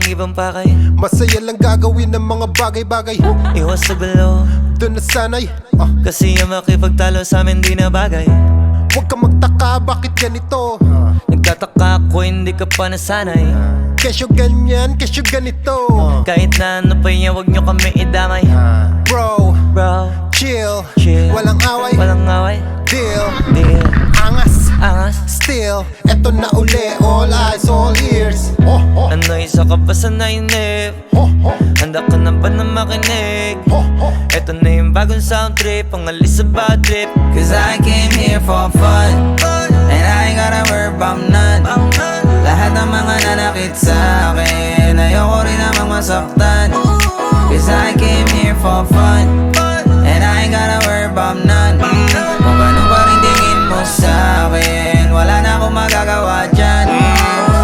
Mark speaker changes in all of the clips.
Speaker 1: ibang pakay.
Speaker 2: Masaya lang gagawin ng mga bagay-bagay.
Speaker 1: Iwas sa gulo,
Speaker 2: doon na sanay.
Speaker 1: kasi yung makipagtalo sa amin di na bagay.
Speaker 2: Huwag ka magtaka bakit ganito.
Speaker 1: Nagtataka ako hindi ka pa nasanay.
Speaker 2: Kesyo ganyan, kesyo ganito.
Speaker 1: Kahit na ano pa niya, wag nyo kami idamay.
Speaker 2: Bro,
Speaker 1: Bro,
Speaker 2: chill,
Speaker 1: chill,
Speaker 2: walang away,
Speaker 1: walang away.
Speaker 2: deal,
Speaker 1: Deal,
Speaker 2: angas,
Speaker 1: angas.
Speaker 2: still. Eto na uli, all eyes, all ears.
Speaker 1: Ano isa ka ba sa nainip? Handa ka na ba na makinig? Eto na yung bagong sound trip, pangalis sa bad trip.
Speaker 3: Cause I came here for fun, and I ain't gotta worry about none. Lahat ng mga nanakit sa akin, ayoko rin namang masaktan. Cause I came here for fun, and I ain't gotta worry about none. Kung ano pa rin tingin mo sa akin, wala na akong magagawa dyan.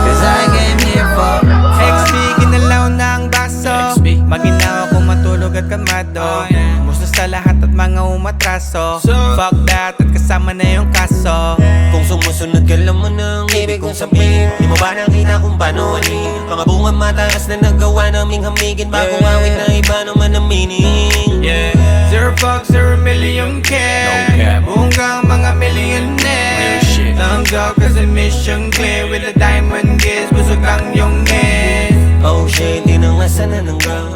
Speaker 3: Cause I came here for fun.
Speaker 4: XB, ginalaw na ang baso. Maginaw ako matulog at kamado. Musto sa lahat at mga umatraso. Fuck that at kasama na yung kaso.
Speaker 5: Kung sumusunod ka lang mo ng ibig kong sabihin, di mo ba nakita kung paano anin? Mga bunga mataas na nagawa naming hamigin, bagong awit na iba naman ang meaning.
Speaker 4: Yeah, zero fuck, 0 million care. Buong kang mga millionaire. Tanggap kasi mission clear. With the diamond gaze, busog ang yung head.
Speaker 5: Oh shit, di na nga sana ng ground.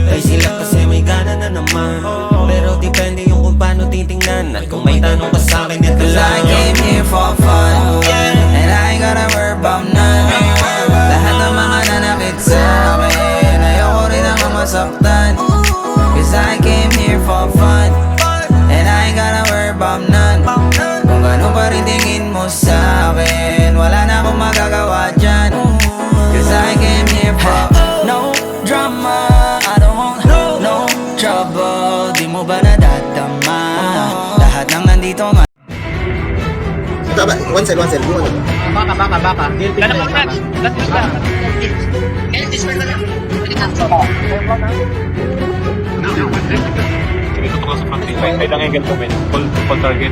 Speaker 5: Ay sila kasi may gana na naman. Pero depende yung kung paano titingnan. At kung may tanong ka sa'kin, ito
Speaker 3: Cause I
Speaker 5: lang.
Speaker 3: came here for fun, and I ain't gotta worry about none. Lahat ng mga nanakit sa akin, ayoko rin ako masaktan. Cause I came here for fun, and I ain't gotta worry about none. Kung gano'n pa rin tingin mo sa akin, wala na akong magagawa dyan. Cause I came here for no drama, I don't want no trouble. Di mo ba nadadama? Lahat ng nandito nga.
Speaker 2: Tama, one side, one side.
Speaker 6: Baka.
Speaker 7: Sige, tutok lang sa front. May lang angle po, men. Full target.